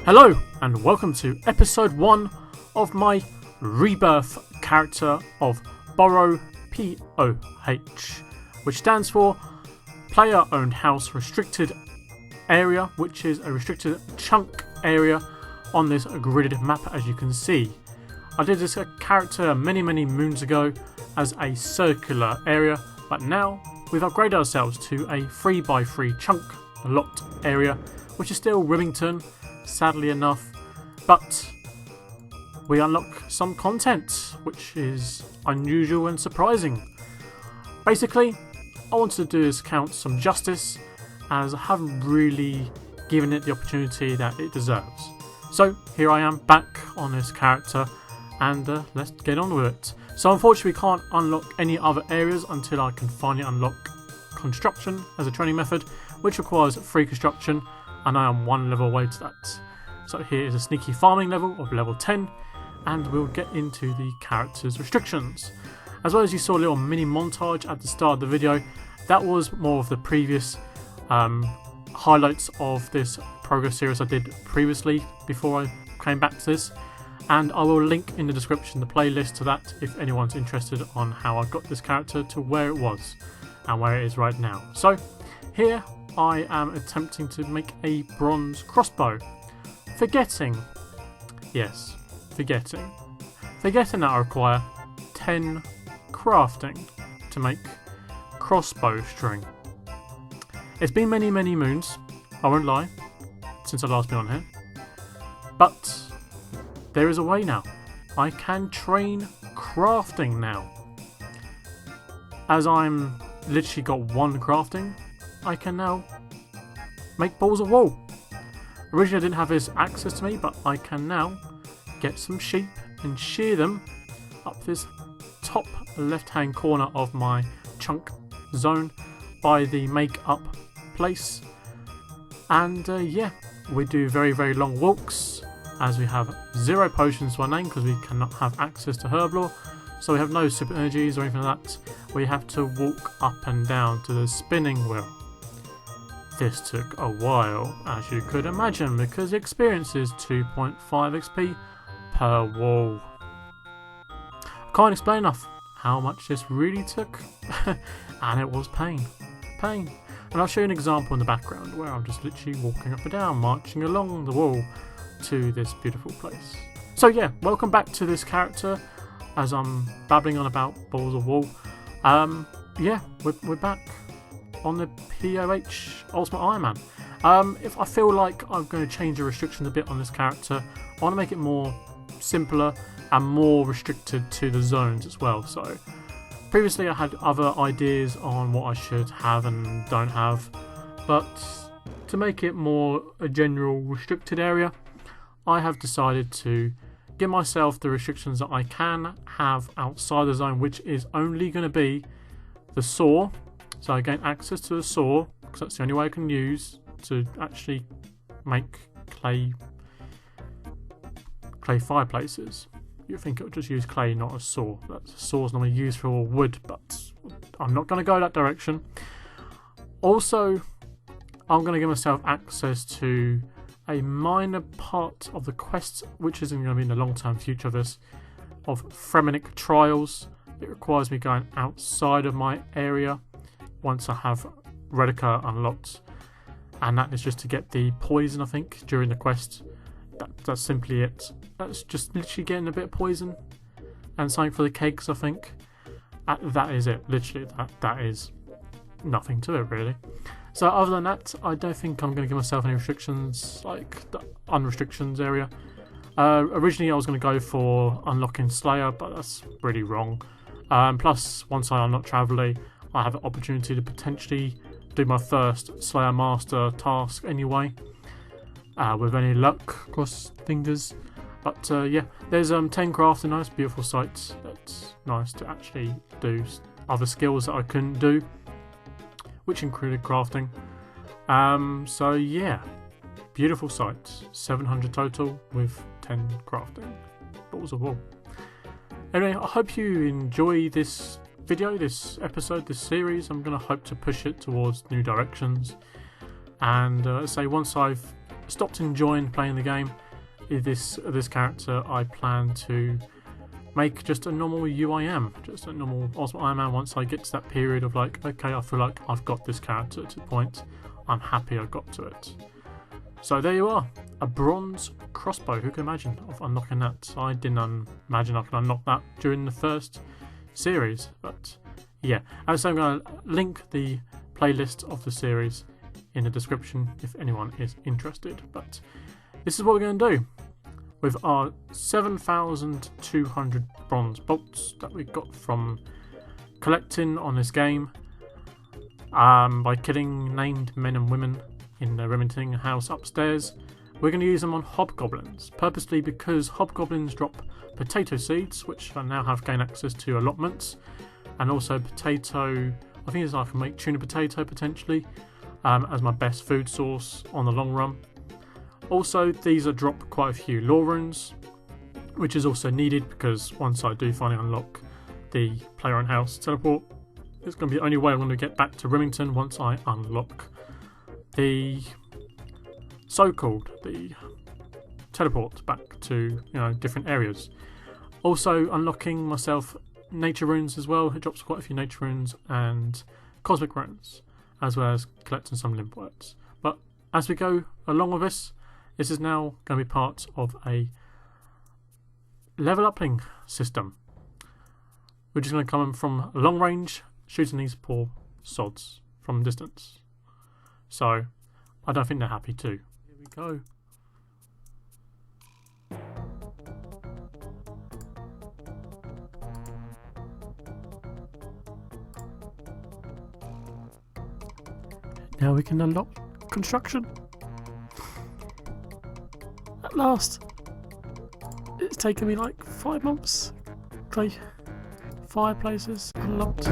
Hello and welcome to episode 1 of my Rebirth character of Borrow POH, which stands for Player Owned House Restricted Area, which is a restricted chunk area on this gridded map, as you can see. I did this character many moons ago as a circular area, but now we've upgraded ourselves to a 3x3 chunk lot area, which is still Remington, sadly enough, but we unlock some content which is unusual and surprising. Basically, I wanted to do this count some justice, as I haven't really given it the opportunity that it deserves. So here I am back on this character, and let's get on with it. So unfortunately we can't unlock any other areas until I can finally unlock construction as a training method, which requires 3 construction, and I am 1 level away to that. So here is a sneaky farming level of level 10, and we'll get into the character's restrictions. As well as you saw a little mini montage at the start of the video, that was more of the previous highlights of this progress series I did previously before I came back to this, and I will link in the description the playlist to that if anyone's interested on how I got this character to where it was and where it is right now. So here I am attempting to make a bronze crossbow, forgetting that I require 10 crafting to make crossbow string. It's been many moons, I won't lie, since I last been on here, but there is a way now. I can train crafting now. As I'm literally got 1 crafting, I can now make balls of wool. Originally I didn't have this access to me, but I can now get some sheep and shear them up this top left hand corner of my chunk zone by the make up place. And yeah, we do very long walks, as we have 0 potions to our name because we cannot have access to herb lore, so we have no super energies or anything like that. We have to walk up and down to the spinning wheel. This took a while, as you could imagine, because the experience is 2.5 XP per wall. I can't explain enough how much this really took, and it was pain. And I'll show you an example in the background where I'm just literally walking up and down, marching along the wall to this beautiful place. So yeah, welcome back to this character as I'm babbling on about balls of wool. Yeah, we're back on the POH Ultimate Iron Man. If I feel like I'm going to change the restrictions a bit on this character, I want to make it more simpler and more restricted to the zones as well. So previously I had other ideas on what I should have and don't have, but to make it more a general restricted area, I have decided to give myself the restrictions that I can have outside the zone, which is only going to be the saw. So I gain access to the saw because that's the only way I can use to actually make clay fireplaces. You'd think it would just use clay, not a saw. That's a saw's normally used for wood, but I'm not going to go that direction. Also, I'm going to give myself access to a minor part of the quest, which isn't going to be in the long-term future of this, of Fremenic Trials. It requires me going outside of my area once I have Redica unlocked, and that is just to get the poison, I think, during the quest. That's simply it. That's just literally getting a bit of poison and something for the kegs, I think. That is it. Literally, that is nothing to it, really. So other than that, I don't think I'm going to give myself any restrictions, like the unrestrictions area. Originally I was going to go for unlocking Slayer, but that's really wrong. Plus, once I unlock Traveler, I have an opportunity to potentially do my first Slayer Master task anyway. With any luck, cross fingers. But yeah, there's 10 crafting, nice beautiful sites. That's nice to actually do other skills that I couldn't do, which included crafting. So yeah, beautiful sites. 700 total with 10 crafting. Balls of wool. Anyway, I hope you enjoy this video, this episode, this series. I'm going to hope to push it towards new directions. And say once I've stopped enjoying playing the game. This character I plan to make just a normal UIM, just a normal Ultimate Iron Man once I get to that period of like, okay, I feel like I've got this character to the point I'm happy I got to it. So there you are, a bronze crossbow. Who can imagine of unlocking that? I didn't imagine I could unlock that during the first series, but yeah. And so I'm going to link the playlist of the series in the description if anyone is interested. But this is what we're going to do with our 7,200 bronze bolts that we got from collecting on this game by killing named men and women in the Remington house upstairs. We're going to use them on hobgoblins, purposely because hobgoblins drop potato seeds, which I now have gained access to allotments, and also potato, I think it's like I can make tuna potato potentially as my best food source on the long run. Also, these are drop quite a few lore runes, which is also needed because once I do finally unlock the player and house teleport, it's going to be the only way I'm going to get back to Remington once I unlock the so-called the teleport back to different areas. Also unlocking myself nature runes as well. It drops quite a few nature runes and cosmic runes, as well as collecting some limp words. But as we go along with this is now going to be part of a level upping system, which is going to come from long range, shooting these poor sods from distance. So I don't think they're happy too. Here we go. Now we can unlock construction. At last. It's taken me like 5 months. Okay. Fireplaces unlocked.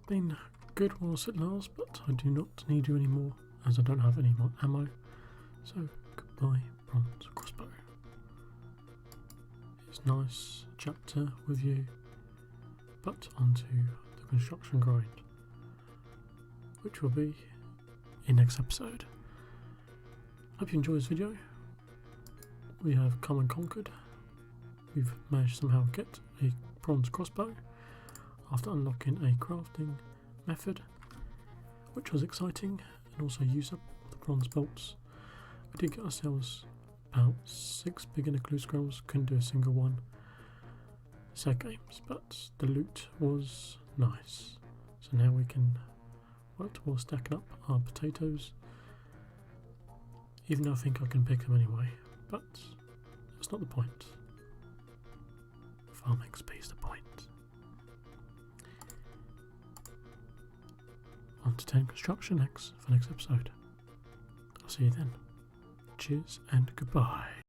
Been good whilst it lasts, but I do not need you anymore as I don't have any more ammo. So goodbye, bronze crossbow. It's nice chapter with you, but onto the construction grind, which will be in next episode. Hope you enjoy this video. We have come and conquered. We've managed to somehow get a bronze crossbow after unlocking a crafting method, which was exciting, and also use up the bronze bolts. We did get ourselves about 6 beginner clue scrolls, couldn't do a single one. Sad games, but the loot was nice. So now we can work towards stacking up our potatoes, even though I think I can pick them anyway, but that's not the point. Farm XP is the point. On to 10 construction for next episode. I'll see you then. Cheers and goodbye.